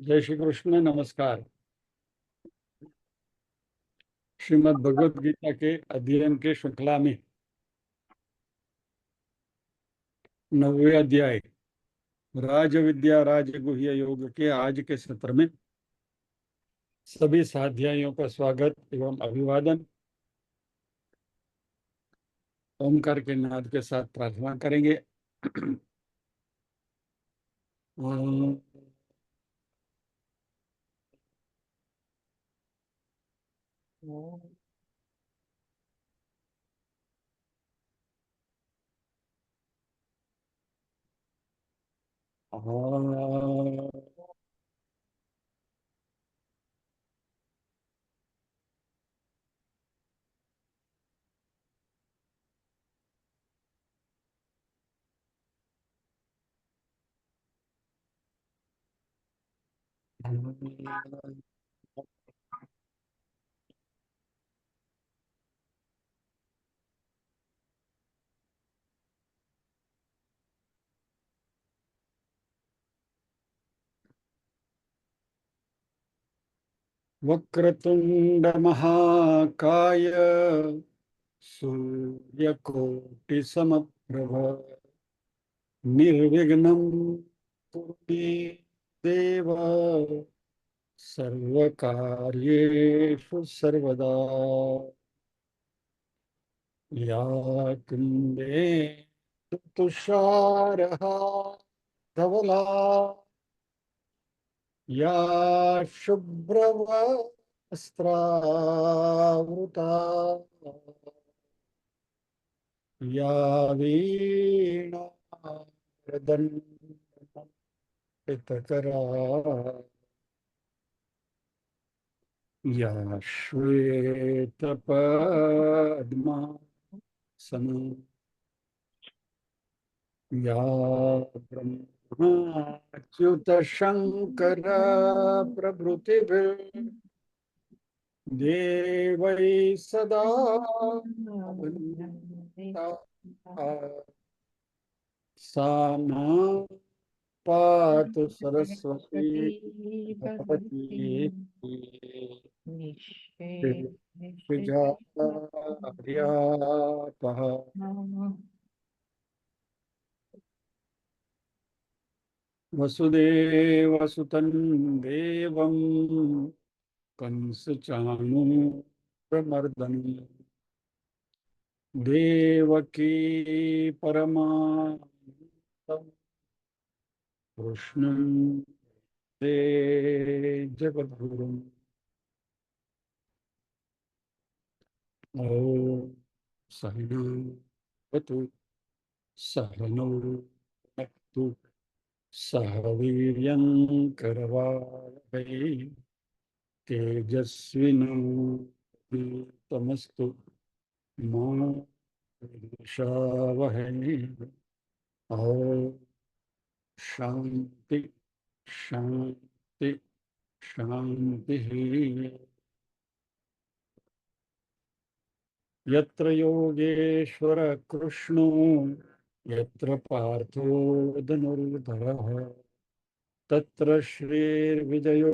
जय श्री कृष्ण। नमस्कार। श्रीमद् भगवद गीता के अध्ययन के श्रृंखला में 9वें अध्याय राज विद्या राजगुह्य योग के आज के सत्र में सभी साध्यायियों का स्वागत एवं अभिवादन। ओमकार के नाद के साथ प्रार्थना करेंगे। ओम। वक्रतुंड महाकाय सूर्यकोटि समप्रभ निर्विघ्नं कुरु मे देव सर्वकार्येषु सर्वदा। या कुंभे तुषारहा धवला या शुभ्रवस्त्रावृता या वीणा प्रदंडितकरा या श्वेतपद्मासना या ब्रह्माच्युतशङ्कर प्रभृतिभिः देवैः सदा वन्दिता सा मां पातु सरस्वती भगवती विजार्यापः। वसुदेवसुतं देवं कंसचाणूरमर्दनं देवकी परमानन्दं कृष्णं ते जगद्गुरुम्। ॐ सहना वतु सहनौ भुनक्तु सह वीर्यं करवावहै तेजस्विनावधीतमस्तु मा विद्विषावहै। ॐ शांति शांति शांति। यत्र योगेश्वर कृष्णो यत्र पार्थो धनुर्धरः तत्र श्रीर्विजयो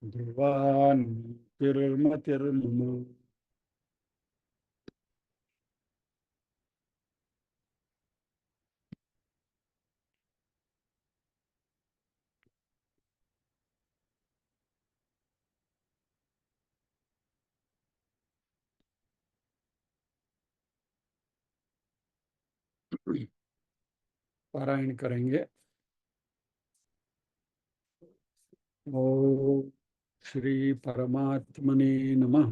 ध्रुवान्तिर्मतिर्मम। पारायण करेंगे। ओम श्री परमात्मने नमः।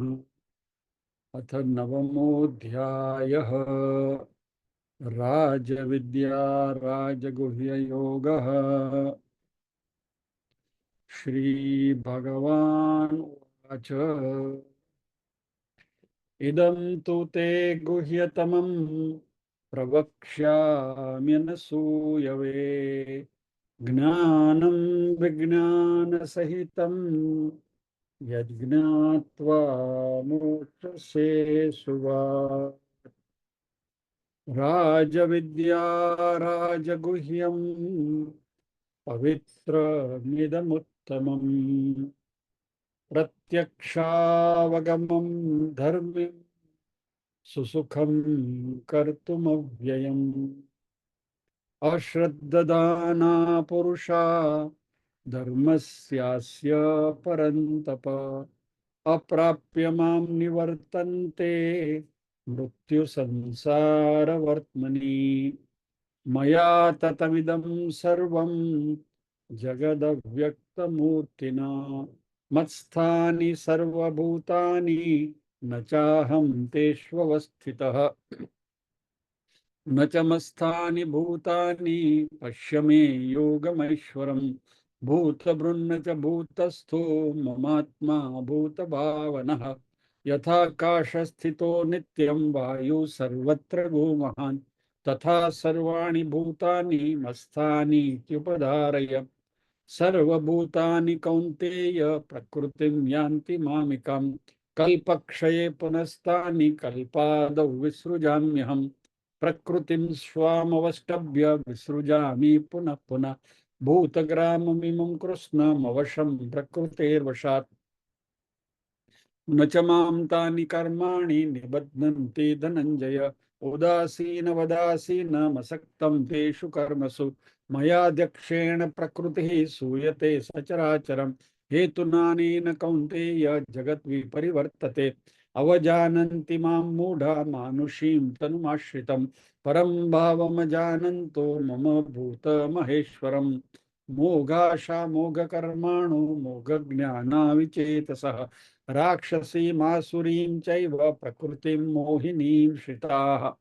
अथ नवमोऽध्यायः राजविद्या राजगुह्ययोगः। श्रीभगवानुवाच इदं तु ते गुह्यतमं प्रवक्ष्याम्यनसूयवे ज्ञानं विज्ञानसहितं यज्ञात्वा मोक्षसे शुभात्। राजविद्या राजगुह्यं पवित्रमिदमुत्तमम्। प्रत्यक्षावगमं धर्मं सुसुखं कर्तुमव्ययम्। अश्रद्धदाना पुरुषा धर्मस्यास्य परन्तप। अप्राप्य मां निवर्तन्ते मृत्युसंसारवर्त्मनि। मया ततमिदं सर्वं जगदव्यक्तमूर्तिना मत्स्थानि सर्वभूतानि न चाहं तेष्वस्थितः। न च मत्स्थानि भूतानि पश्य मे योगमैश्वरम्। भूतभृन्न च भूतस्थो ममात्मा भूतभावनः। यथाकाशस्थितो नित्यं वायुः सर्वत्र गुमहान् तथा सर्वाणि भूतानि मत्स्थानि इत्युपधारय। सर्वभूतानि कौन्तेय प्रकृतिं यान्ति मामिकाम्। कल्पक्षये पुनस्तानि कल्पादौ विसृजाम्यहम्। प्रकृतिं स्वामवष्टभ्य विसृजामि पुनः पुनः। भूतग्राममिमं कृष्णमवशं प्रकृतेर्वशात्। न च मां तानि कर्माणि निबध्नन्ति धनञ्जय। उदासीनवदासीनमसक्तं तेषु कर्मसु। मयाध्यक्षेण प्रकृतिः सूयते सचराचरम्। हेतुनानेन कौन्तेय जगद्विपरिवर्तते। अवजानन्ति मां मूढा मानुषीं तनुमाश्रितं। परं भावमजानन्तो मम भूतमहेश्वरम्। मोघाशामोघकर्माणो मोघज्ञानाविचेतसः। राक्षसीमासुरीं चैव प्रकृतिं मोहिनीं श्रिताः।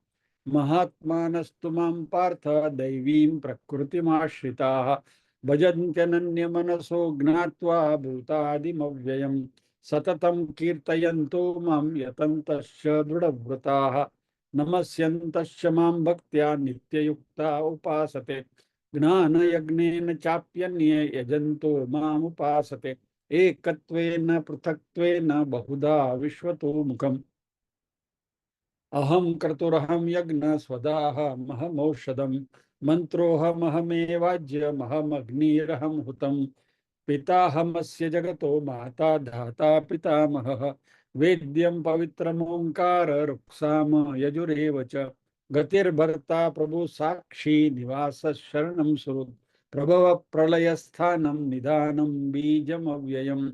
महात्मानस्तु मां पार्थ दैवीं प्रकृतिमाश्रिताः। भजन्त्यनन्यमनसो ज्ञात्वा भूतादिमव्ययम्। सततं कीर्तयन्तो मां यतन्तश्च दृढव्रताः। नमस्यन्तश्च मां भक्त्या नित्ययुक्ता उपासते। ज्ञानयज्ञेन चाप्यन्ये यजन्तो मामुपासते। एकत्वेन पृथक्त्वेन बहुधा विश्वतो मुखम्। अहं क्रतुरहं यज्ञ स्वदाहमहमौषधम्। मन्त्रोऽहमहमेवाज्यमहमग्निरहं हुतम्। पिताहमस्य जगतो माता धाता पितामहः। वेद्यं पवित्रमोङ्कार रुक्साम यजुरेव च। गतिर्भर्ता प्रभु साक्षी निवास शरणं सुहृत्। प्रभव प्रलयस्थानं निधानं बीजमव्ययम्।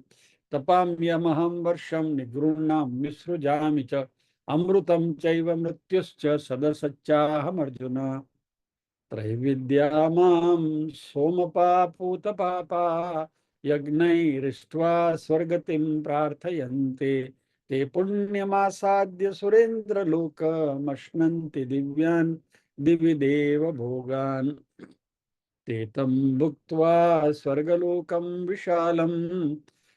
तपाम्यमहं वर्षं निगृह्णामि सृजामि च। अमृतं चैव मृत्युश्च सदसच्चाहमर्जुन। त्रैविद्या मां सोमपापूतपापा यज्ञैरिष्ट्वा स्वर्गतिं प्रार्थयन्ते। ते पुण्यमासाद्य सुरेन्द्रलोकमश्नन्ति दिव्यान् दिवि देव भोगान्। ते तं भुक्त्वा स्वर्गलोकं विशालं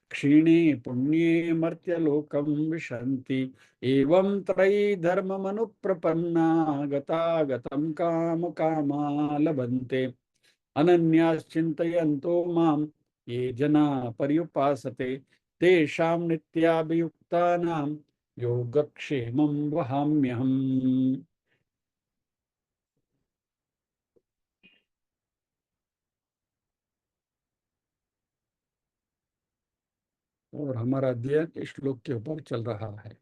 क्षीणे पुण्ये मर्त्यलोकं विशन्ति। एवं त्रयी धर्ममनुप्रपन्ना गतागतं कामकामा लभन्ते। अनन्याश्चिन्तयन्तो मां ये जना पर्युपासते तेषां नित्याभियुक्तानां योगक्षेमं वहाम्यहम्। और हमारा अध्ययन इस श्लोक के ऊपर चल रहा है।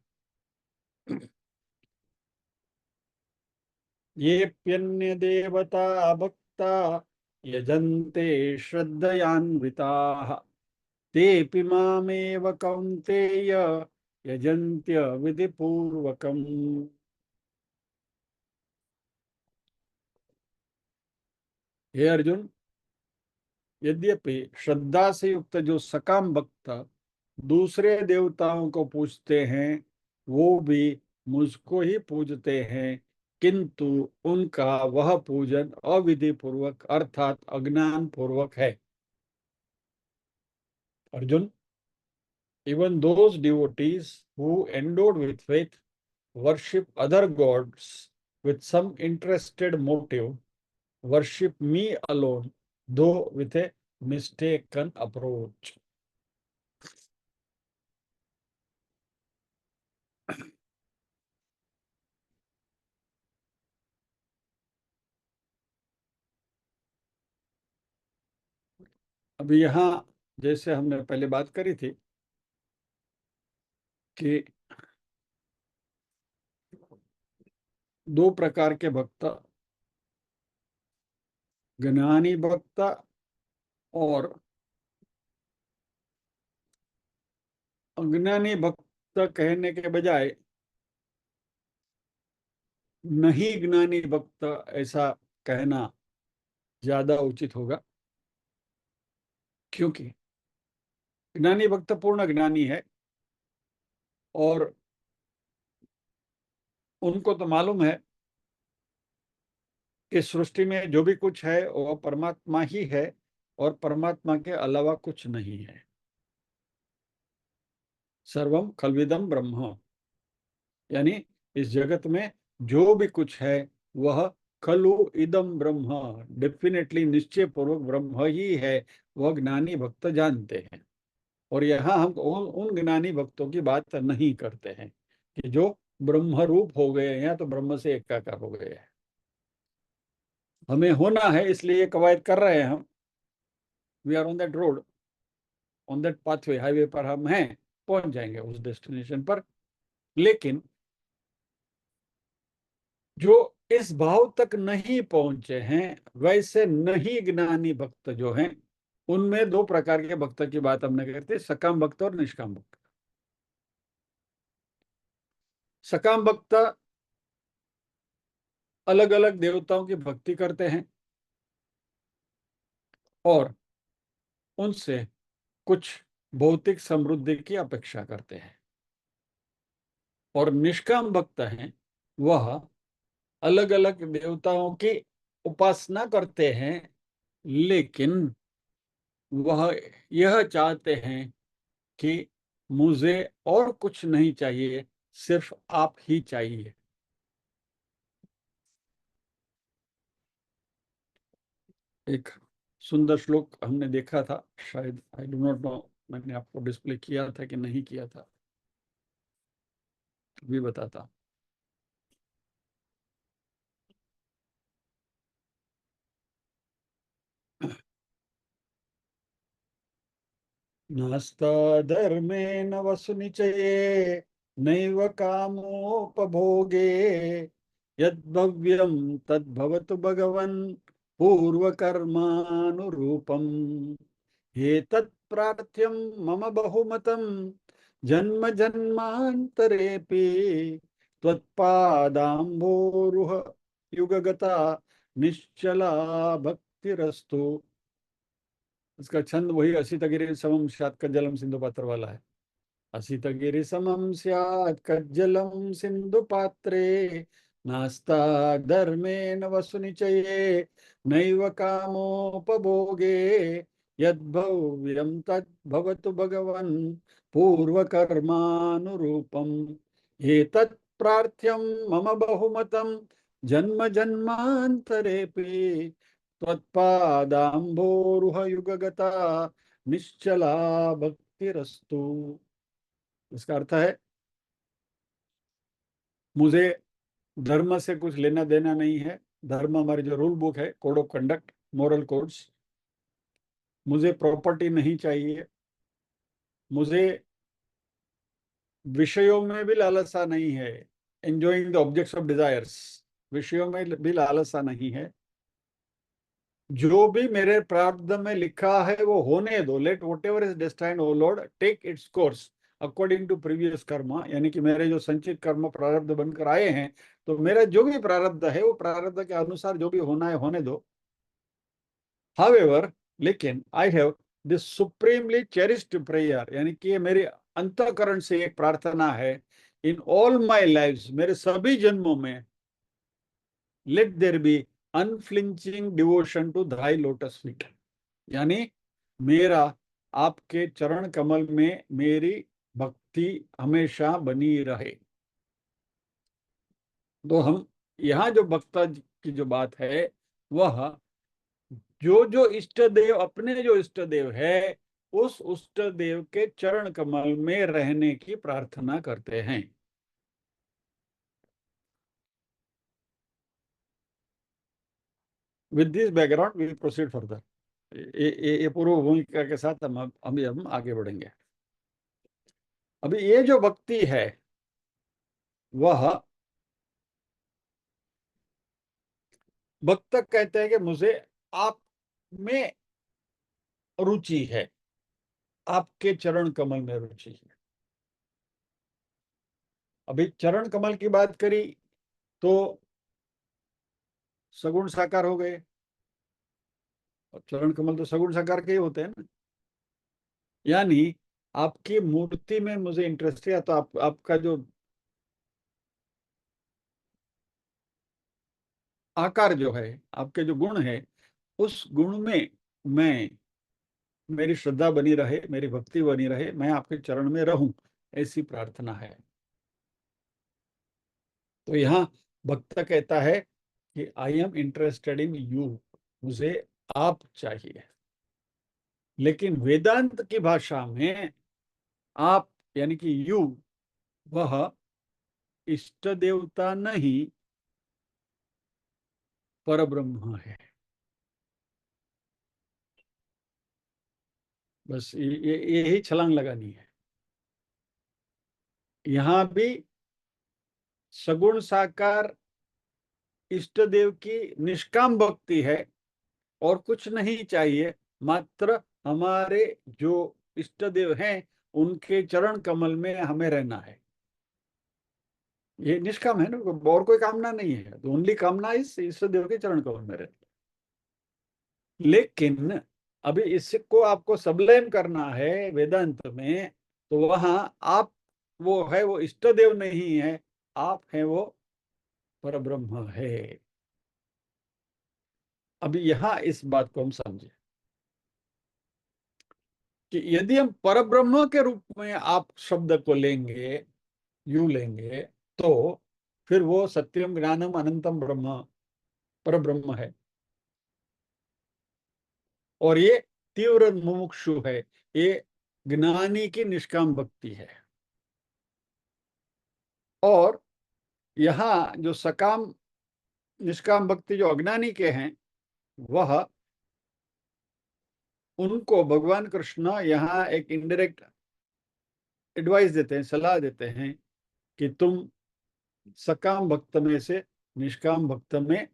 येऽप्यन्य देवता भक्ता यजन्ते श्रद्धयान्विताः तेऽपि मामेव कौन्तेय यजन्त्य विधिपूर्वकम्। हे अर्जुन, यद्यपि श्रद्धा से युक्त जो सकाम भक्त दूसरे देवताओं को पूजते हैं वो भी मुझको ही पूजते हैं, किंतु उनका वह पूजन अविधि पूर्वक अर्थात अज्ञान पूर्वक है। Arjun, even those devotees who endowed with faith worship other gods with some interested motive worship me alone, though with a mistaken approach. अभी यहाँ जैसे हमने पहले बात करी थी कि दो प्रकार के भक्त, ज्ञानी भक्त और अज्ञानी भक्त कहने के बजाय नहीं ज्ञानी भक्त ऐसा कहना ज्यादा उचित होगा, क्योंकि ज्ञानी भक्त पूर्ण ज्ञानी है और उनको तो मालूम है कि सृष्टि में जो भी कुछ है वो परमात्मा ही है और परमात्मा के अलावा कुछ नहीं है। सर्वम खलविदम ब्रह्म, यानी इस जगत में जो भी कुछ है वह खलु इदम ब्रह्म, डेफिनेटली निश्चय पूर्वक ब्रह्म ही है। वह ज्ञानी भक्त जानते हैं। और यहाँ हम उन ज्ञानी भक्तों की बात नहीं करते हैं कि जो ब्रह्म रूप हो गए हैं या तो ब्रह्म से एकाकार हो गए हैं। हमें होना है इसलिए कवायद कर रहे हैं हम। We are on that road, on that pathway, highway पर हम हैं, पहुंच जाएंगे उस डेस्टिनेशन पर। लेकिन जो इस भाव तक नहीं पहुंचे हैं, वैसे नहीं ज्ञानी भक्त जो हैं, उनमें दो प्रकार के भक्त की बात हमने करते, सकाम भक्त और निष्काम भक्त। सकाम भक्त अलग अलग देवताओं की भक्ति करते हैं और उनसे कुछ भौतिक समृद्धि की अपेक्षा करते हैं। और निष्काम भक्त हैं, वह अलग अलग देवताओं की उपासना करते हैं, लेकिन वह यह चाहते हैं कि मुझे और कुछ नहीं चाहिए, सिर्फ आप ही चाहिए। एक सुंदर श्लोक हमने देखा था, शायद, आई डू नॉट नो, मैंने आपको डिस्प्ले किया था कि नहीं किया था, भी बताता। नास्ता धर्मेण वसुनिचये नैव कामोपभोगे यद्भव्यं तद्भवतु भगवन् पूर्वकर्मानुरूपम् एतत् प्रार्थ्यं मम बहुमतं जन्म जन्मान्तरेऽपि त्वत्पादाम्भोरुह युगगता निश्चला भक्तिरस्तु। इसका छंद वही असितगिरि समम स्यात् कज्जलम सिंधु पात्र वाला है। असितगिरि समम स्यात् कज्जलम सिंधु पात्रे नास्ता धर्मेण वसुनिचये नैव कामोपभोगे यद्भव्यं तद्भवतु भगवन् पूर्वकर्मानुरूपम् एतत् प्रार्थ्यं मम बहुमतं जन्म जन्मान्तरेऽपि त्वत्पादाम्भोरुह युगगता निश्चला भक्तिरस्तु। इसका अर्थ है, मुझे धर्म से कुछ लेना देना नहीं है। धर्म हमारी जो रूल बुक है, code of conduct, moral codes. मुझे प्रॉपर्टी नहीं चाहिए। मुझे विषयों में भी लालसा नहीं है, enjoying the objects of desires, विषयों में भी लालसा नहीं है। जो भी मेरे प्रारब्ध में लिखा है वो होने दो। Let whatever is destined O Lord take its course according to previous karma, यानी कि मेरे जो संचित कर्म प्रारब्ध बनकर आए हैं, तो मेरा जो भी प्रारब्ध है वो प्रारब्ध के अनुसार जो भी होना है होने दो। हाउएवर, लेकिन I have this supremely cherished prayer, यानी कि ये मेरी अंतःकरण से एक प्रार्थना है, इन ऑल माई लाइव्स, मेरे सभी जन्मों में, let there be unflinching devotion to thy lotus feet, यानी मेरा आपके चरण कमल में मेरी भक्ति हमेशा बनी रहे। तो हम यहाँ जो भक्ता की जो बात है, वह जो जो इष्ट देव, अपने जो इष्ट देव है, उस इष्ट देव के चरण कमल में रहने की प्रार्थना करते हैं। With this background we proceed further. ये पूर्व भूमिका के साथ हम अभी हम आगे बढ़ेंगे। अभी ये जो भक्ति है वह, भक्त कहते हैं कि मुझे आप में रुचि है, आपके चरण कमल में रुचि है। अभी चरण कमल की बात करी तो सगुण साकार हो गए, और चरण कमल तो सगुण साकार के ही होते हैं ना। यानी आपकी मूर्ति में मुझे इंटरेस्ट है, तो आपका जो आकार जो है, आपके जो गुण है, उस गुण में मैं, मेरी श्रद्धा बनी रहे, मेरी भक्ति बनी रहे, मैं आपके चरण में रहूं, ऐसी प्रार्थना है। तो यहाँ भक्त कहता है कि I am interested in you, मुझे आप चाहिए। लेकिन वेदांत की भाषा में आप यानी कि यू, वह इष्ट देवता नहीं, पर ब्रह्म है। बस यही छलांग लगानी है। यहां भी सगुण साकार इष्ट देव की निष्काम भक्ति है, और कुछ नहीं चाहिए, मात्र हमारे जो इष्ट देव हैं उनके चरण कमल में हमें रहना है। ये निष्काम है ना, और कोई कामना नहीं है, तो ओनली कामना इस इष्ट देव के चरण कमल में रहना। लेकिन अभी इसको आपको सबलेम करना है वेदांत में, तो वहां आप वो है, वो इष्ट देव नहीं है, आप है वो परब्रह्म है। अभी यहां इस बात को हम समझे कि यदि हम परब्रह्म के रूप में आप शब्द को लेंगे, यू लेंगे, तो फिर वो सत्यम ज्ञानम अनंतम ब्रह्म परब्रह्म है। और ये तीव्र मुमुक्षु है, ये ज्ञानी की निष्काम भक्ति है। और यहाँ जो सकाम निष्काम भक्ति जो अज्ञानी के हैं, वह, उनको भगवान कृष्ण यहाँ एक इनडायरेक्ट एडवाइस देते हैं, सलाह देते हैं कि तुम सकाम भक्त में से निष्काम भक्त में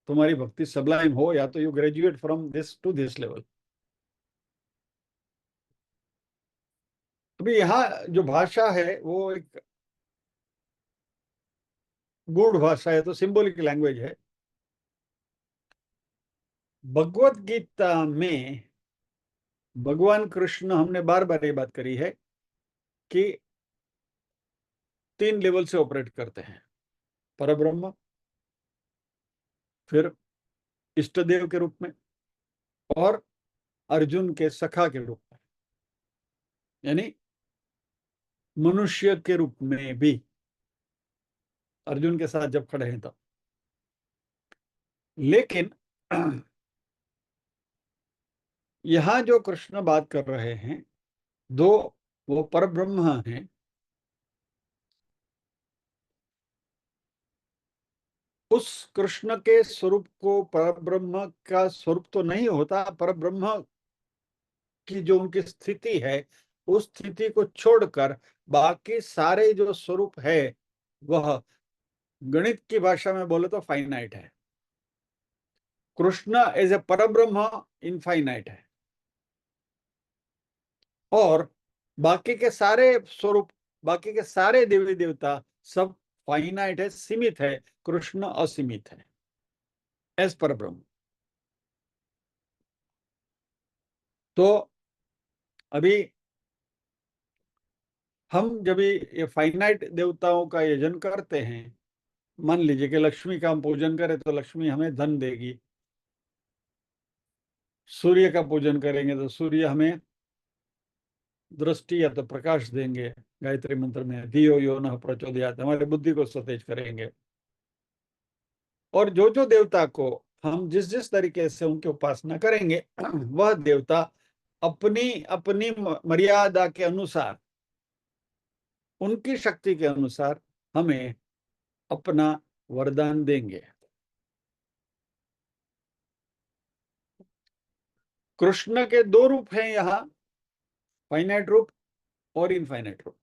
तुम्हारी भक्ति सबलाइम हो, या तो you graduate from this to this level. अभी यहाँ जो भाषा है वो एक गूढ़ भाषा है, तो सिंबॉलिक लैंग्वेज है। भगवत गीता में भगवान कृष्ण, हमने बार बार ये बात करी है कि 3 लेवल से ऑपरेट करते हैं, परब्रह्म, फिर इष्ट देव के रूप में, और अर्जुन के सखा के रूप में, यानी मनुष्य के रूप में भी अर्जुन के साथ जब खड़े हैं तब। लेकिन यहां जो कृष्ण बात कर रहे हैं, दो वो परब्रह्म हैं, उस कृष्ण के स्वरूप को, परब्रह्म का स्वरूप तो नहीं होता, परब्रह्म की जो उनकी स्थिति है, उस स्थिति को छोड़कर बाकी सारे जो स्वरूप है, वह गणित की भाषा में बोले तो फाइनाइट है। कृष्ण एज ए परब्रह्म इनफाइनाइट है, और बाकी के सारे स्वरूप, बाकी के सारे देवी देवता सब फाइनाइट है, सीमित है। कृष्ण असीमित है एज परब्रह्म। तो अभी हम जब ये फाइनाइट देवताओं का यजन करते हैं, मान लीजिए कि लक्ष्मी का हम पूजन करें तो लक्ष्मी हमें धन देगी, सूर्य का पूजन करेंगे तो सूर्य हमें दृष्टि या तो प्रकाश देंगे, गायत्री मंत्र में धियो यो नः प्रचोदयात्, हमारे बुद्धि को सतेज करेंगे। और जो जो देवता को हम जिस जिस तरीके से उनकी उपासना करेंगे, वह देवता अपनी अपनी मर्यादा के अनुसार, उनकी शक्ति के अनुसार हमें अपना वरदान देंगे। कृष्ण के दो रूप हैं यहाँ, फाइनाइट रूप और इनफाइनाइट रूप।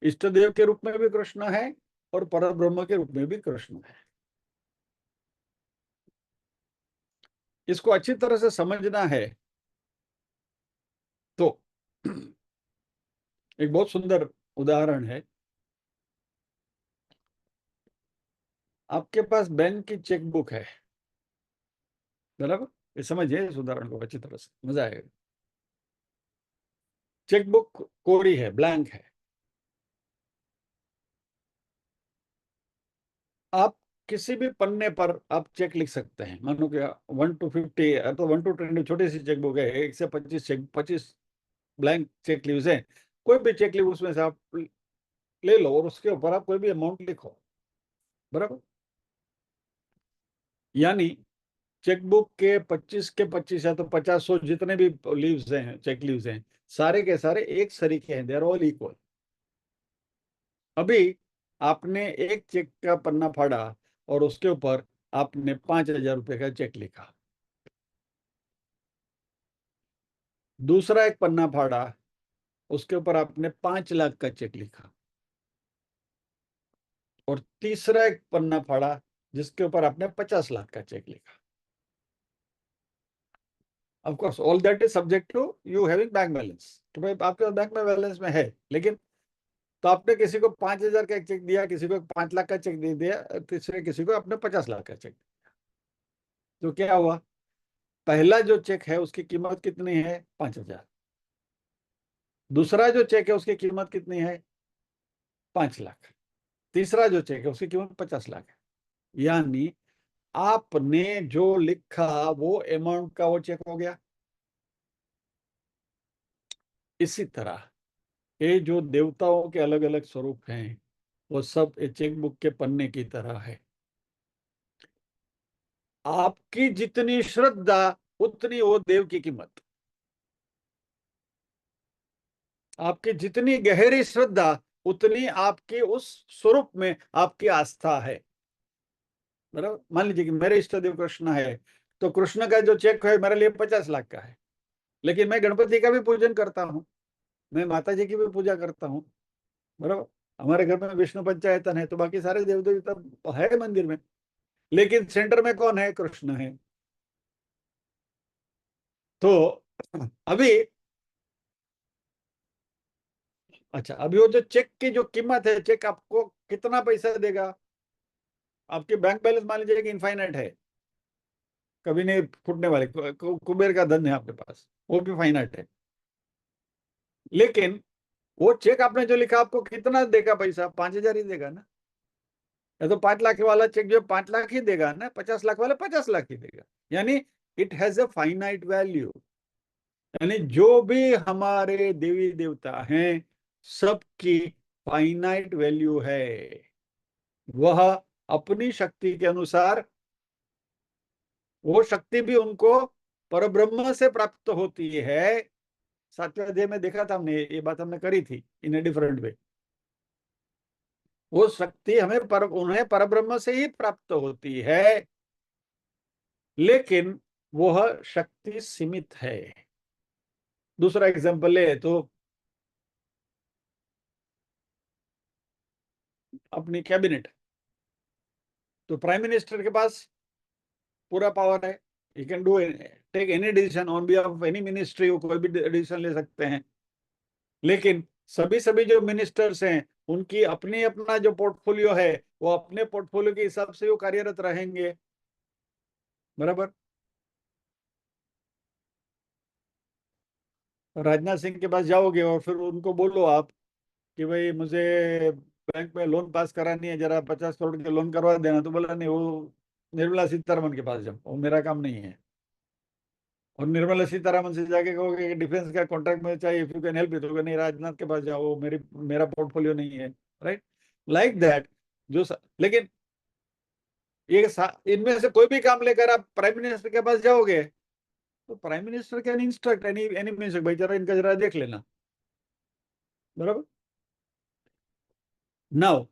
इष्ट देव के रूप में भी कृष्ण है और परब्रह्म के रूप में भी कृष्ण है। इसको अच्छी तरह से समझना है तो एक बहुत सुंदर उदाहरण है। आपके पास बैंक की चेकबुक है, बराबर? ये समझिए इस उदाहरण को अच्छी तरह से, मजा आएगा। चेकबुक कोरी है, ब्लैंक है। आप किसी भी पन्ने पर आप चेक लिख सकते हैं। मानो कि 1 to 50, तो 1 to 20 छोटी सी चेकबुक है, 1 से 25 चेक, 25 ब्लैंक चेक लीव्स है। कोई भी चेक लीव उसमें से आप ले लो और उसके ऊपर आप कोई भी अमाउंट लिखो, बराबर? यानी चेकबुक के 25 या तो 50 जितने भी लीव्स हैं, चेक लीव्स हैं, सारे के सारे एक सरीके हैं, दे आर ऑल इक्वल। अभी आपने एक चेक का पन्ना फाड़ा और उसके ऊपर आपने 5,000 रुपए का चेक लिखा। दूसरा एक पन्ना फाड़ा, उसके ऊपर आपने 5 लाख का चेक लिखा। और तीसरा एक पन्ना फाड़ा जिसके ऊपर आपने 50 लाख का चेक लिखा। Of course all that is subject to you having bank balance. तो भाई आपके पास बैंक में बैलेंस में है, लेकिन तो आपने किसी को 5,000 का एक चेक दिया, किसी को 5 लाख का चेक दे दिया, तीसरे किसी को आपने 50 लाख का चेक। तो क्या हुआ? पहला जो चेक है उसकी कीमत कितनी है? 5,000। दूसरा जो चेक है उसकी कीमत कितनी है? 5 लाख। तीसरा जो चेक है उसकी कीमत 50 लाख है। यानी आपने जो लिखा वो अमाउंट का वो चेक हो गया। इसी तरह ये जो देवताओं के अलग अलग स्वरूप हैं वो सब चेकबुक के पन्ने की तरह है। आपकी जितनी श्रद्धा उतनी वो देव की कीमत। आपकी जितनी गहरी श्रद्धा उतनी आपके उस स्वरूप में आपकी आस्था है, बराबर? मान लीजिए कि मेरे इष्ट देव कृष्ण है, तो कृष्ण का जो चेक है मेरे लिए 50 लाख का है, लेकिन मैं गणपति का भी पूजन करता हूँ, मैं माता जी की भी पूजा करता हूँ, बराबर? हमारे घर में विष्णु पंचायतन है, तो बाकी सारे देव देवता है मंदिर में, लेकिन सेंटर में कौन है? कृष्ण है। तो अभी, अच्छा, अभी वो जो चेक की जो कीमत है, चेक आपको कितना पैसा देगा? आपके बैंक बैलेंस मान लीजिए कि इनफाइनाइट है, कभी नहीं फूटने वाले, कुबेर का धन है आपके पास, वो भी फाइनाइट है। लेकिन वो चेक आपने जो लिखा आपको कितना देगा पैसा? 5,000 ही देगा ना। या तो 5 लाख वाला चेक जो 5 लाख ही देगा ना, 50 लाख वाला 50 लाख ही देगा। यानी it has a finite value. यानी जो भी हमारे देवी देवता हैं सबकी फाइनाइट वैल्यू है। वह अपनी शक्ति के अनुसार, वो शक्ति भी उनको परब्रह्म से प्राप्त होती है। 7वें अध्याय में देखा था हमने, ये बात हमने करी थी इन ए डिफरेंट वे। वो शक्ति हमें उन्हें परब्रह्म से ही प्राप्त होती है, लेकिन वह शक्ति सीमित है। दूसरा एग्जांपल ले तो अपनी कैबिनेट, तो प्राइम मिनिस्टर के पास पूरा पावर है। He can do take any decision on behalf of any ministry, वो कोई भी डिसीजन ले सकते हैं। लेकिन सभी सभी जो मिनिस्टर्स हैं उनकी अपनी अपना जो पोर्टफोलियो है, वो अपने पोर्टफोलियो के हिसाब से वो कार्यरत रहेंगे, बराबर? राजनाथ सिंह के पास जाओगे और फिर उनको बोलो आप कि भाई मुझे बैंक में लोन पास करानी है, जरा 50 करोड़ के लोन करवा देना, तो बोला नहीं, वो निर्मला सीतारमन के पास जाओ, वो मेरा काम नहीं है। और निर्मला सीतारमन से जाके कहोगे कि डिफेंस का कॉन्ट्रैक्ट मुझे चाहिए, इफ यू कैन हेल्प, तो नहीं, राजनाथ के पास जाओ, वो मेरा पोर्टफोलियो नहीं है। Right, like that. लेकिन इनमें से कोई भी काम लेकर आप प्राइम मिनिस्टर के पास जाओगे, तो prime minister can instruct any any minister, भाई जरा इनका जरा देख लेना, बराबर? नाउ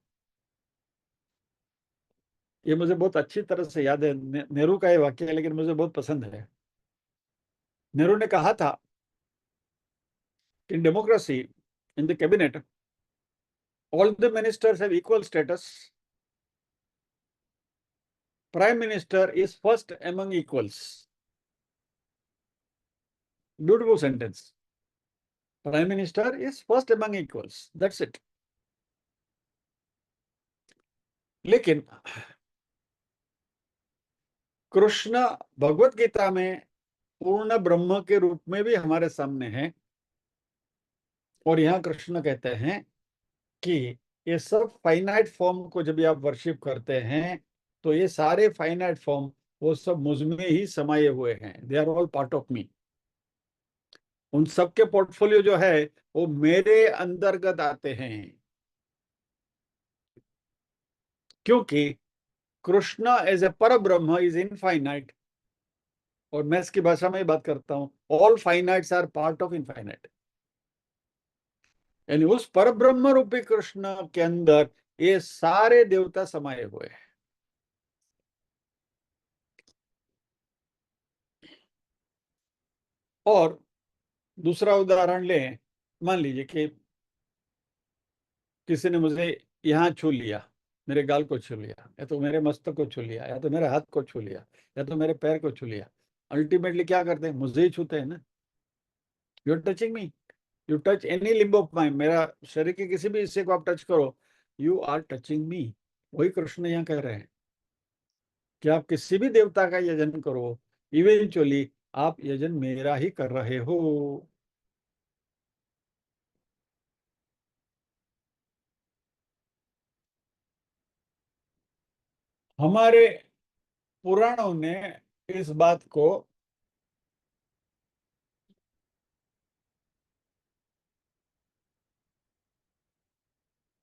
ये मुझे बहुत अच्छी तरह से याद है, नेहरू का ये वाक्य है, लेकिन मुझे बहुत पसंद है। नेहरू ने कहा था, in democracy, in the cabinet, all the ministers have equal status. Prime Minister is first among equals. Beautiful sentence. Prime Minister is first among equals. That's it. लेकिन कृष्ण भगवत गीता में पूर्ण ब्रह्म के रूप में भी हमारे सामने है, और यहाँ कृष्ण कहते हैं कि ये सब फाइनाइट फॉर्म को जब आप वर्शिप करते हैं तो ये सारे फाइनाइट फॉर्म वो सब मुझ में ही समाये हुए हैं। They are all part of me. उन सबके पोर्टफोलियो जो है वो मेरे अंतर्गत आते हैं, क्योंकि कृष्ण एज ए पर ब्रह्म इज इनफाइनाइट। और मैं इसकी भाषा में ही बात करता हूं, all finites are part of infinite. यानी उस पर ब्रह्म रूपी कृष्ण के अंदर ये सारे देवता समाये हुए हैं। और दूसरा उदाहरण लें, मान लीजिए कि किसी ने मुझे यहाँ छू लिया, मेरे गाल को छू लिया, या तो मेरे मस्तक को छू लिया, या तो मेरे हाथ को छू लिया, या तो मेरे पैर को छू लिया। अल्टीमेटली क्या करते हैं? मुझे ही छूते हैं ना। You are touching me, you touch any limb of my, मेरा शरीर के किसी भी हिस्से को आप टच करो, यू आर टचिंग मी। वही कृष्ण यहाँ कह रहे हैं कि आप किसी भी देवता का यजन करो, इवेंचुअली आप यजन मेरा ही कर रहे हो। हमारे पुराणों ने इस बात को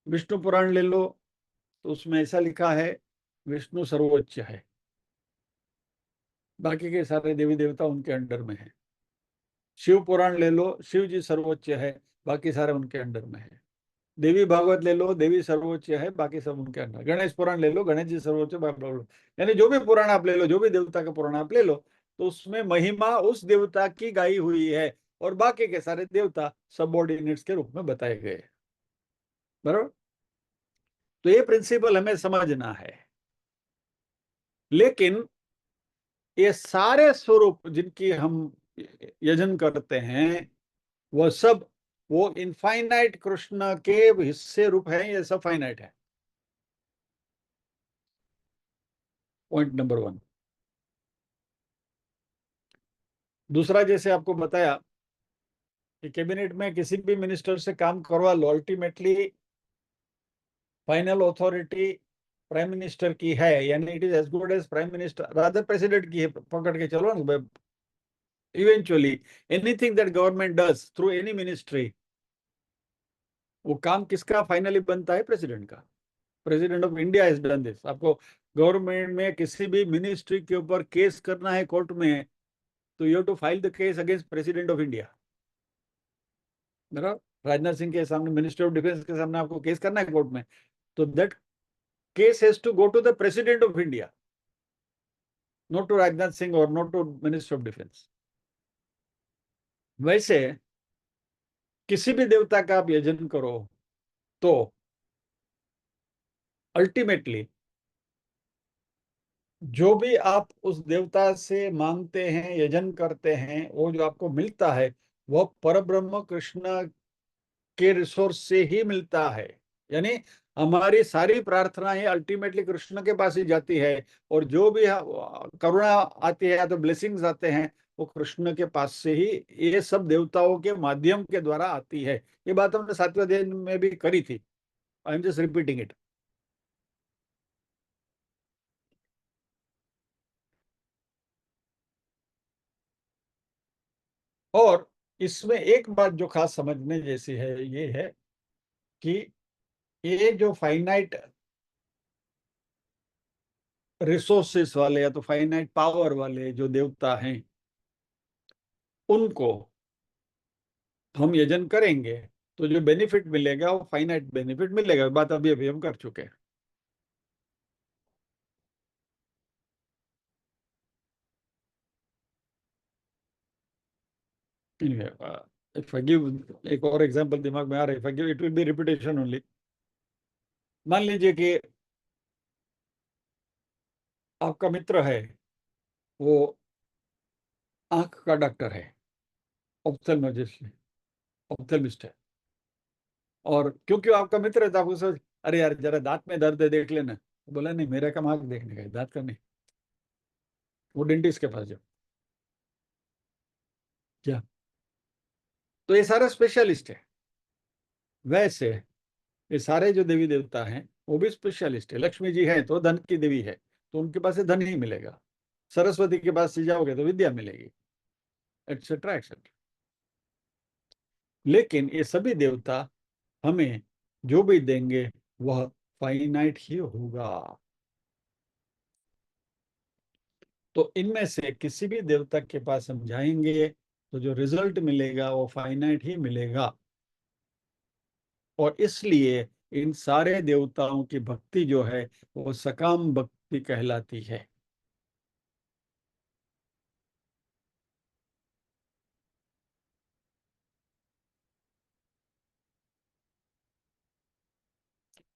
विष्णु पुराण ले लो तो उसमें ऐसा लिखा है, विष्णु सर्वोच्च है, बाकी के सारे देवी देवता उनके अंडर में है। शिव पुराण ले लो, शिव जी सर्वोच्च है, बाकी सारे उनके अंडर में है। देवी भागवत ले लो, देवी सर्वोच्च है, बाकी सब उनके अंदर। गणेश पुराण ले लो, गणेश जी सर्वोच्च, यानी जो भी पुराण आप ले लो, जो भी देवता का पुराण आप ले लो, तो उसमें महिमा उस देवता की गाई हुई है, और बाकी के सारे देवता सबऑर्डिनेट्स के रूप में बताए गए। बराबर। तो ये प्रिंसिपल हमें समझना है। लेकिन ये सारे स्वरूप जिनकी हम यजन करते हैं, वह सब वो इनफाइनाइट कृष्ण के हिस्से रूप है, ये सब फाइनाइट है। Point number 1। दूसरा, जैसे आपको बताया कि कैबिनेट में किसी भी मिनिस्टर से काम करवा लो, ultimately final authority prime minister की है, यानी it is as good as prime minister, rather president की है, पकड़ के चलो ना। Eventually anything that government does through any ministry, वो काम किसका फाइनली बनता है? प्रेसिडेंट का। President of India has done this. आपको गवर्नमेंट में किसी भी मिनिस्ट्री के ऊपर केस करना है कोर्ट में, तो you have to file the case against president of India. बराबर। राजनाथ सिंह के सामने, मिनिस्टर ऑफ डिफेंस के सामने आपको केस करना है कोर्ट में, तो that case has to go to the president of India, not to Rajnath Singh और not to minister of defence. वैसे किसी भी देवता का आप यजन करो तो अल्टीमेटली जो भी आप उस देवता से मांगते हैं, यजन करते हैं, वो जो आपको मिलता है वह परब्रह्म कृष्ण के रिसोर्स से ही मिलता है। यानी हमारी सारी प्रार्थनाएं अल्टीमेटली कृष्ण के पास ही जाती है, और जो भी करुणा आती है या तो ब्लेसिंग्स आते हैं, वो कृष्ण के पास से ही ये सब देवताओं के माध्यम के द्वारा आती है। ये बात हमने 7वें अध्याय में भी करी थी। I am just repeating it. और इसमें एक बात जो खास समझने जैसी है, ये है कि ये जो फाइनाइट रिसोर्सेस वाले या तो फाइनाइट पावर वाले जो देवता हैं, उनको हम यजन करेंगे तो जो बेनिफिट मिलेगा वो फाइनाइट बेनिफिट मिलेगा। बात अभी अभी हम कर चुके हैं। इफ आई गिव एक और एग्जांपल दिमाग में आ रहा है, if I give it will be repetition only. मान लीजिए कि आपका मित्र है, वो आंख का डॉक्टर है, ऑप्थेल्मोलॉजिस्ट, ऑप्थेल्मिस्ट है, और क्योंकि वो आपका मित्र है तो आपको सोच, अरे यार जरा दांत में दर्द है देख लेना। बोला नहीं, मेरा काम आंख देखने का है, दांत का नहीं। वो डेंटिस्ट के पास जाओ। क्या? तो ये सारा स्पेशलिस्ट है। वैसे ये सारे जो देवी देवता हैं वो भी स्पेशलिस्ट है। लक्ष्मी जी है तो धन की देवी है, तो उनके पास से धन ही मिलेगा। सरस्वती के पास से जाओगे तो विद्या मिलेगी, एटसेट्रा एटसेट्रा। लेकिन ये सभी देवता हमें जो भी देंगे वह फाइनाइट ही होगा। तो इनमें से किसी भी देवता के पास हम जाएंगे तो जो रिजल्ट मिलेगा वो फाइनाइट ही मिलेगा। और इसलिए इन सारे देवताओं की भक्ति जो है वो सकाम भक्ति कहलाती है।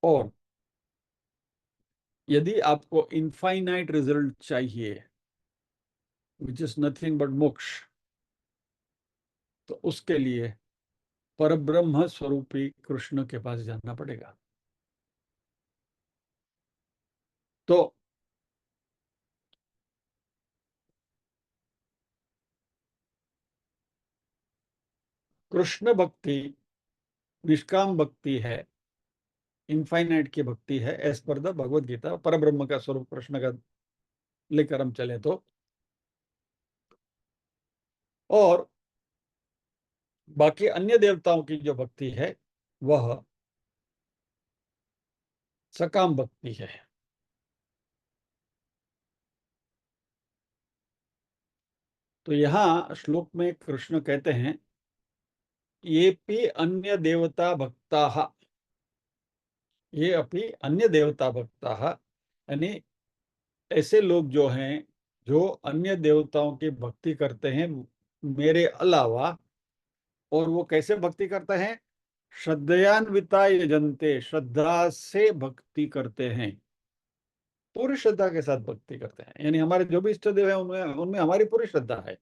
और यदि आपको इनफाइनाइट रिजल्ट चाहिए, विच इज नथिंग बट मोक्ष, तो उसके लिए परब्रह्म स्वरूपी कृष्ण के पास जाना पड़ेगा। तो कृष्ण भक्ति निष्काम भक्ति है, इनफाइनाइट की भक्ति है, as per the Bhagavad Gita. परब्रह्म का स्वरूप कृष्ण का लेकर हम चले तो। और बाकी अन्य देवताओं की जो भक्ति है वह सकाम भक्ति है। तो यहाँ श्लोक में कृष्ण कहते हैं, ये भी अन्य देवता भक्ता, ये अपनी अन्य देवता भक्ता, यानी ऐसे लोग जो हैं जो अन्य देवताओं की भक्ति करते हैं मेरे अलावा। और वो कैसे भक्ति करते हैं? श्रद्धयान्विता यजन्ते, श्रद्धा से भक्ति करते हैं, पूरी श्रद्धा के साथ भक्ति करते हैं। यानी हमारे जो भी इष्ट देव है उनमें उनमें हमारी पूरी श्रद्धा है।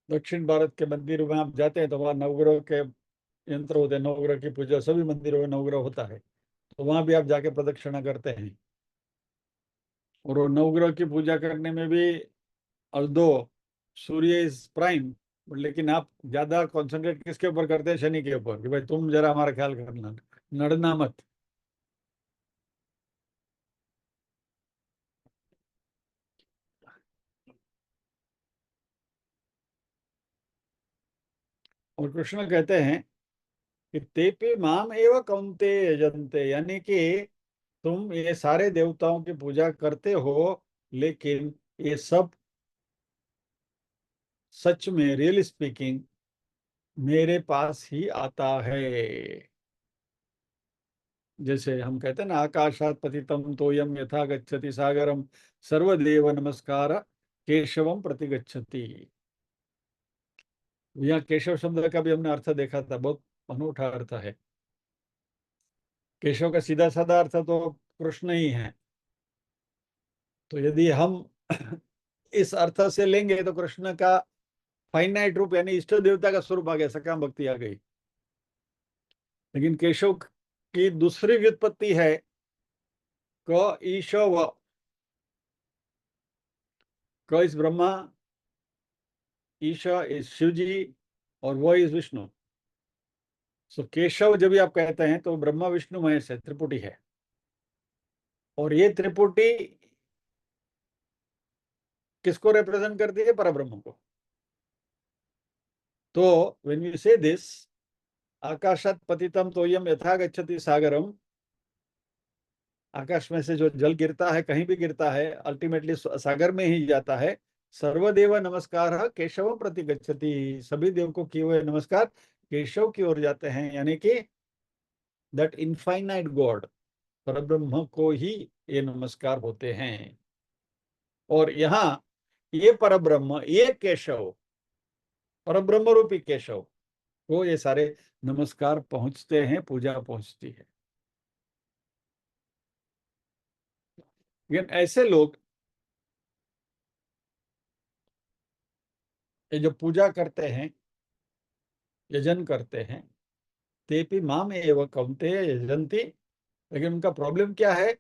दक्षिण भारत के मंदिरों में आप जाते हैं तो वहाँ नवग्रह के यंत्र होते हैं, नवग्रह की पूजा सभी मंदिरों में नवग्रह होता है, तो वहां भी आप जाके प्रदक्षिणा करते हैं। और वो नवग्रह की पूजा करने में भी, और दो, सूर्य इज प्राइम, लेकिन आप ज्यादा कंसंट्रेट किसके ऊपर करते हैं? शनि के ऊपर, कि भाई तुम जरा हमारा ख्याल करना, नड़ना मत। और कृष्ण कहते हैं कि तेपे माम एव कौन्ते यजन्ते, यानी कि तुम ये सारे देवताओं की पूजा करते हो, लेकिन ये सब सच में, रियली स्पीकिंग, मेरे पास ही आता है। जैसे हम कहते हैं ना, आकाशात पतितम तोयम यथा गच्छति सागरम, सर्वदेव नमस्कार केशवम प्रति गच्छति। यहाँ केशव शब्द का भी हमने अर्थ देखा था, बहुत अनूठा अर्थ है। केशव का सीधा साधा अर्थ तो कृष्ण ही है। तो यदि हम इस अर्थ से लेंगे तो कृष्ण का फाइनाइट रूप यानी इष्ट देवता का स्वरूप आ गया, सकाम भक्ति आ गई। लेकिन केशव की दूसरी व्युत्पत्ति है क ईशव। क इज ब्रह्मा, ईशा इज शिव जी, और वो इज विष्णु। सो केशव जब भी आप कहते हैं तो ब्रह्मा विष्णु महेश है, त्रिपुटी है। और ये त्रिपुटी किसको रिप्रेजेंट करती है? परब्रह्म को। तो व्हेन यू से दिस, आकाशात पतितम तोयम यथा गच्छति सागरम, आकाश में से जो जल गिरता है, कहीं भी गिरता है, अल्टीमेटली सागर में ही जाता है। सर्वदेव नमस्कार केशव प्रति गच्छति, सभी देव को किए हुए नमस्कार केशव की ओर जाते हैं, यानी कि दैट इनफाइनाइट गॉड। परब्रह्म को ही ये नमस्कार होते हैं। और यहाँ ये परब्रह्म, ये केशव, परब्रह्म रूपी केशव को ये सारे नमस्कार पहुंचते हैं, पूजा पहुंचती है। लेकिन ऐसे लोग ये जो पूजा करते हैं, यजन करते हैं, तेपि माम एव कौन्तेय यजन्ति, लेकिन उनका प्रॉब्लम क्या है?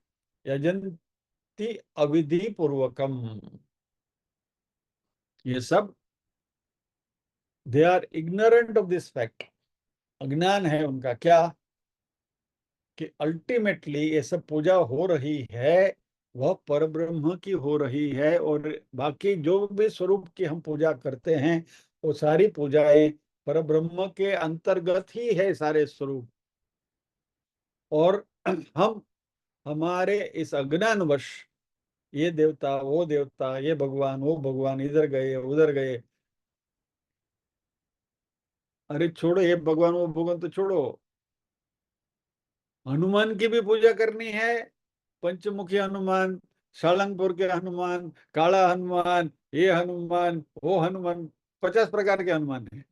यजन्ति अविधि पूर्वकम। ये सब they are ignorant of this fact. अज्ञान है उनका क्या? कि अल्टीमेटली ये सब पूजा हो रही है वह परब्रह्म की हो रही है, और बाकी जो भी स्वरूप की हम पूजा करते हैं वो सारी पूजाएं परब्रह्म के अंतर्गत ही है, सारे स्वरूप। और हम हमारे इस अज्ञानवश ये देवता वो देवता, ये भगवान वो भगवान, इधर गए उधर गए। अरे छोड़ो, ये भगवान वो भगवान तो छोड़ो, हनुमान की भी पूजा करनी है। पंचमुखी हनुमान, सालंगपुर के हनुमान, काला हनुमान, ये हनुमान वो हनुमान, 50 प्रकार के हनुमान है।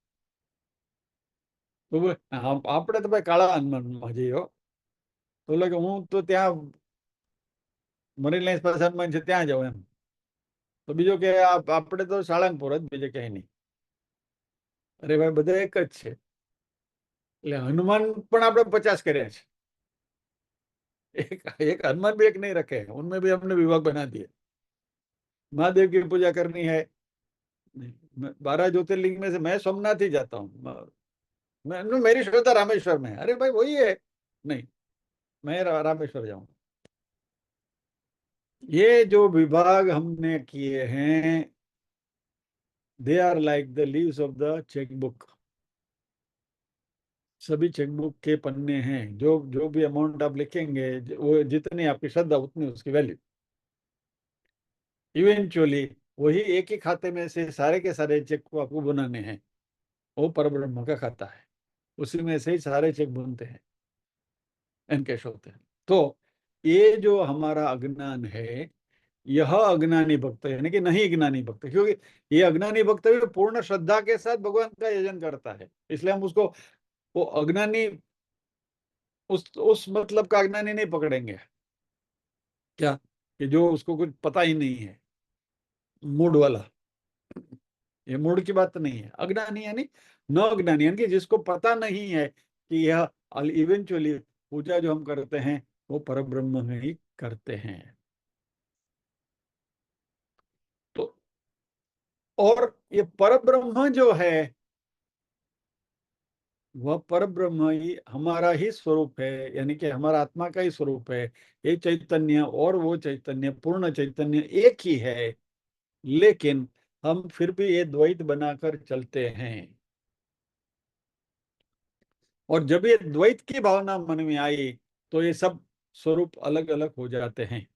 तो આપણે તો ભાઈ કાળા હનુમાનમાં જઈએ હો। તો લાગે હું તો ત્યાં મરીન લાઈન્સ પાસે હનુમાન છે ત્યાં જાઉં એમ। તો બીજો કે આપણે તો સાળંગપુર જ, બીજે ક્યાંય નહીં। અરે ભાઈ બધા એક જ છે। એટલે હનુમાન પણ આપણે 50 કર્યા છે। एक एक हनुमान भी एक नहीं रखे, उनमें भी हमने विभाग बना दिए। महादेव की पूजा करनी है, 12 ज्योतिर्लिंग में से मैं सोमनाथ ही जाता हूँ। मेरी श्रद्धा रामेश्वर में है। अरे भाई वही है, नहीं मैं रामेश्वर जाऊं। ये जो विभाग हमने किए हैं, they are like the leaves of the chequebook. सभी चेकबुक के पन्ने हैं, जो जो भी अमाउंट आप लिखेंगे वो जितनी आपकी श्रद्धा उतनी उसकी वैल्यू। इवेंचुअली वही एक ही खाते में से सारे के सारे चेक को आपको बनाने हैं। वो परब्रह्म का खाता है, उसी में से ही सारे चेक बनते हैं, एनकैश होते हैं। तो ये जो हमारा अज्ञान है, यह अज्ञानी भक्त यानी कि नहीं ज्ञानी भक्त, क्योंकि ये अज्ञानी भक्त भी पूर्ण श्रद्धा के साथ भगवान का यजन करता है, इसलिए हम उसको वो अज्ञानी उस मतलब का अज्ञानी नहीं पकड़ेंगे। क्या? कि जो उसको कुछ पता ही नहीं है, मूड वाला। ये मूड की बात नहीं है। अज्ञानी यानी न अज्ञानी यानी कि जिसको पता नहीं है कि यह इवेंचुअली पूजा जो हम करते हैं वो परब्रह्म में ही करते हैं। तो और ये परब्रह्म जो है वह परब्रह्म ही हमारा ही स्वरूप है, यानी कि हमारा आत्मा का ही स्वरूप है। ये चैतन्य और वो चैतन्य, पूर्ण चैतन्य एक ही है, लेकिन हम फिर भी ये द्वैत बनाकर चलते हैं। और जब ये द्वैत की भावना मन में आई तो ये सब स्वरूप अलग अलग हो जाते हैं।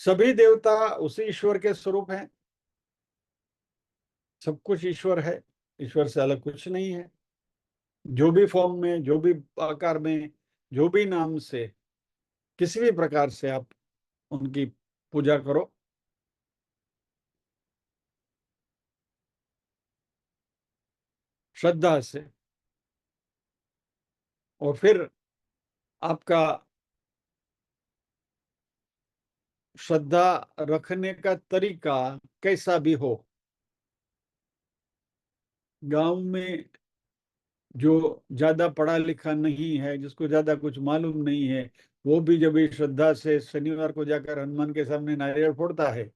सभी देवता उसी ईश्वर के स्वरूप हैं, सब कुछ ईश्वर है, ईश्वर से अलग कुछ नहीं है। जो भी फॉर्म में, जो भी आकार में, जो भी नाम से, किसी भी प्रकार से आप उनकी पूजा करो, श्रद्धा से, और फिर आपका श्रद्धा रखने का तरीका कैसा भी हो, गांव में जो ज्यादा पढ़ा लिखा नहीं है, जिसको ज्यादा कुछ मालूम नहीं है, वो भी जब ये श्रद्धा से शनिवार को जाकर हनुमान के सामने नारियल फोड़ता है,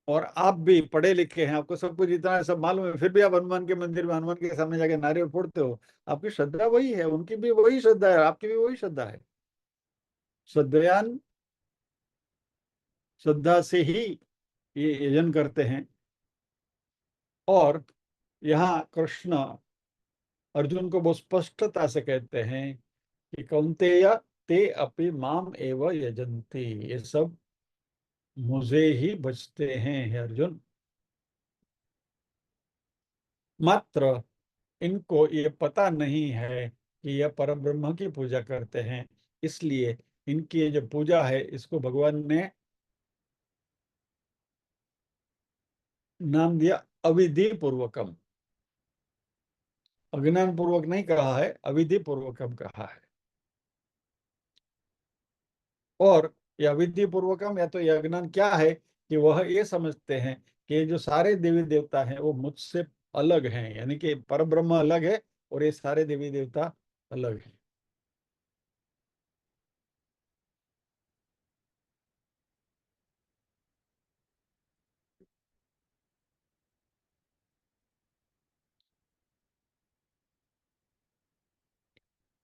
और आप भी पढ़े लिखे हैं, आपको सब कुछ इतना सब मालूम है, फिर भी आप हनुमान के मंदिर में हनुमान के सामने जाके नारियल फोड़ते हो, आपकी श्रद्धा वही है, उनकी भी वही श्रद्धा है, आपकी भी वही श्रद्धा है। श्रद्धयान श्रद्धा से ही ये यजन करते हैं। और यहाँ कृष्ण अर्जुन को बहुत स्पष्टता से कहते हैं कि कौन्तेय ते अपि माम एव यजन्ति, ये सब मुझे ही बचते हैं हे अर्जुन। मात्र इनको ये पता नहीं है कि यह परब्रह्म की पूजा करते हैं, इसलिए इनकी ये जो पूजा है इसको भगवान ने नाम दिया अविधि पूर्वकम। अज्ञान पूर्वक नहीं कहा है, अविधि पूर्वकम कहा है। और यह अविधि पूर्वकम या तो यह अज्ञान क्या है कि वह ये समझते हैं कि ये जो सारे देवी देवता हैं वो मुझसे अलग हैं, यानी कि परब्रह्म अलग है और ये सारे देवी देवता अलग हैं।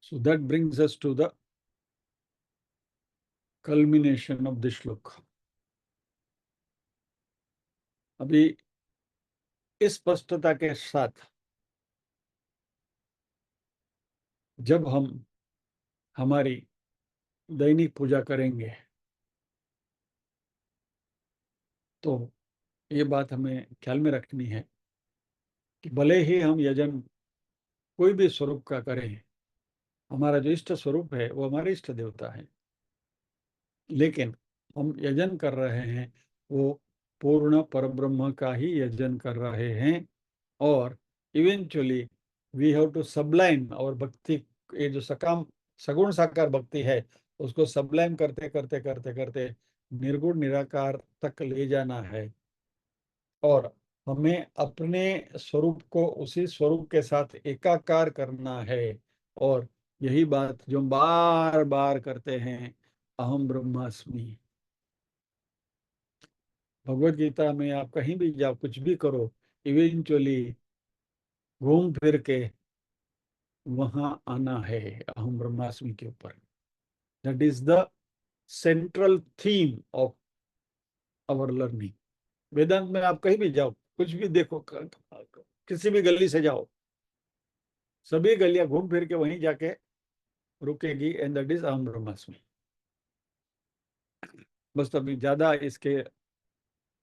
So that brings us to the culmination of this श्लोक। अभी इस स्पष्टता के साथ जब हम हमारी दैनिक पूजा करेंगे तो ये बात हमें ख्याल में रखनी है कि भले ही हम यजन कोई भी स्वरूप का करें, हमारा जो इष्ट स्वरूप है वो हमारे इष्ट देवता है, लेकिन हम यजन कर रहे हैं वो पूर्ण परब्रह्म का ही यजन कर रहे हैं। और eventually we have to sublime और भक्ति, ये जो सकाम सगुण साकार भक्ति है उसको सबलाइम करते करते करते करते निर्गुण निराकार तक ले जाना है। और हमें अपने स्वरूप को उसी स्वरूप के साथ एकाकार करना है। और यही बात जो बार बार करते हैं, अहम ब्रह्मास्मि। भगवत गीता में आप कहीं भी जाओ, कुछ भी करो, इवेंचुअली घूम फिर के वहां आना है अहम ब्रह्मास्मि के ऊपर। That is the central theme of our learning. Vedanta में आप कहीं भी जाओ, कुछ भी देखो, किसी भी गली से जाओ, सभी गलियां घूम फिर के वहीं जाके रुकेगी, एंड दैट इज अहम ब्रह्मास्मि। बस अभी ज्यादा इसके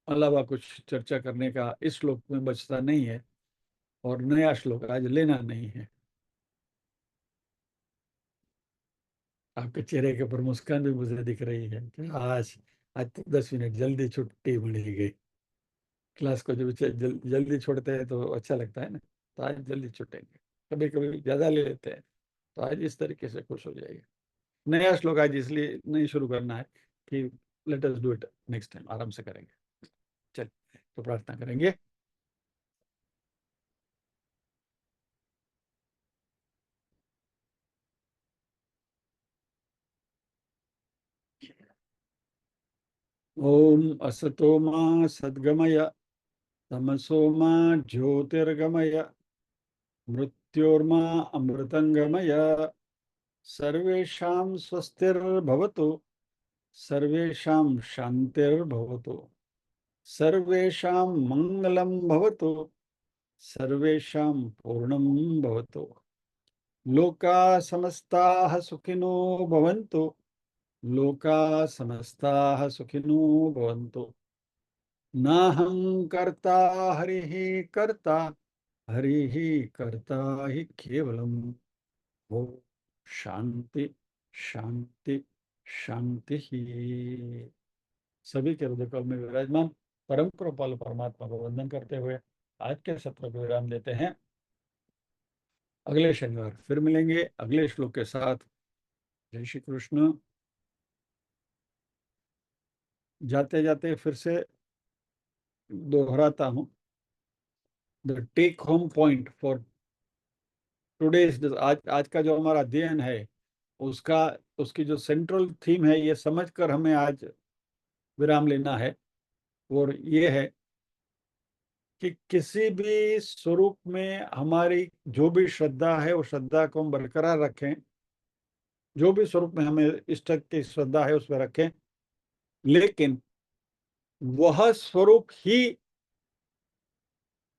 अलावा कुछ चर्चा करने का इस श्लोक में बचता नहीं है, और नया श्लोक आज लेना नहीं है। आपके चेहरे के ऊपर मुस्कान भी मुझे दिख रही है कि आज आज तो 10 मिनट जल्दी छुट्टी मिल गई। क्लास को जब बच्चे जल्दी छोड़ते हैं तो अच्छा लगता है ना, तो आज जल्दी छूटेंगे। कभी कभी ज्यादा ले लेते हैं, तो आज इस तरीके से खुश हो जाएगा। नया श्लोक आज इसलिए नहीं शुरू करना है कि let us do it next time, आराम से करेंगे। चल, तो प्रार्थना करेंगे। ओम असतो मा सद्गमय, तमसो मा ज्योतिर्गमय, मृत्योर्मा अमृतंगमय। सर्वेषां स्वस्तिर्भवतु, सर्वेषां शान्तिर्भवतु, सर्वेषां मङ्गलं भवतु, सर्वेषां पूर्णं भवतु। लोका समस्ताः सुखिनो भवन्तु, लोका समस्ताः सुखिनो भवन्तु। नाहं कर्ता हरिः कर्ता, हरिः कर्ता हि केवलम्। ओ शांति शांति शांति ही। सभी के हृदय कमल में विराजमान परम कृपालु परमात्मा को वंदन करते हुए आज के सत्र को विराम देते हैं। अगले शनिवार फिर मिलेंगे अगले श्लोक के साथ। जय श्री कृष्ण। जाते जाते फिर से दोहराता हूँ, the take home point for today's, आज आज का जो हमारा अध्ययन है उसका, उसकी जो सेंट्रल थीम है ये समझकर हमें आज विराम लेना है। और ये है कि किसी भी स्वरूप में हमारी जो भी श्रद्धा है वो श्रद्धा को हम बरकरार रखें, जो भी स्वरूप में हमें इष्ट की श्रद्धा है उसमें रखें, लेकिन वह स्वरूप ही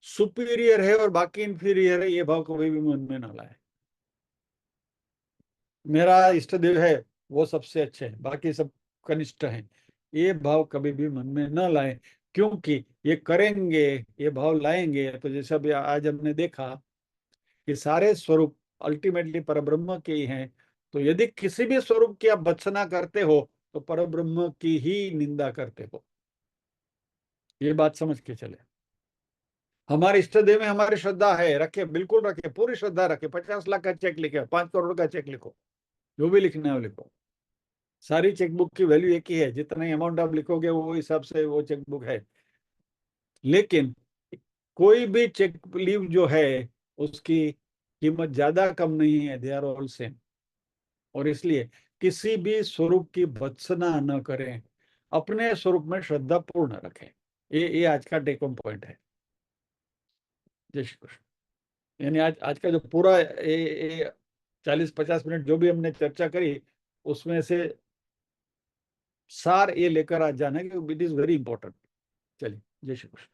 सुपीरियर है और बाकी इंफीरियर है, ये भाव कभी भी मन में ना लाए। मेरा इष्ट देव है वो सबसे अच्छे हैं, बाकी सब कनिष्ठ हैं, ये भाव कभी भी मन में न लाए। क्योंकि ये करेंगे, ये भाव लाएंगे तो जैसे अभी आज हमने देखा कि सारे स्वरूप अल्टीमेटली परब्रह्म के ही हैं। तो यदि किसी भी स्वरूप की आप भत्सना करते हो तो परब्रह्म की ही निंदा करते हो। ये बात समझ के चले। हमारे इष्ट देव में हमारी श्रद्धा है, रखे, बिल्कुल रखे, पूरी श्रद्धा रखे। 50 लाख का चेक लिखे, 5 करोड़ का चेक लिखो, जो भी लिखना है वो लिखो। सारी चेकबुक की वैल्यू एक ही है, जितना अमाउंट आप लिखोगे वो हिसाब से वो चेकबुक है। लेकिन कोई भी चेक लीव जो है उसकी कीमत ज्यादा कम नहीं है, दे आर ऑल सेम। और इसलिए किसी भी स्वरूप की भत्सना न करें, अपने स्वरूप में श्रद्धा पूर्ण रखें। ये आज का टेक होम पॉइंट है। जय श्री कृष्ण। यानी आज आज का जो पूरा ये 40-50 मिनट जो भी हमने चर्चा करी, उसमें से सार ये लेकर आ जाना कि इट इज वेरी इंपॉर्टेंट। चलिए, जय श्री कृष्ण।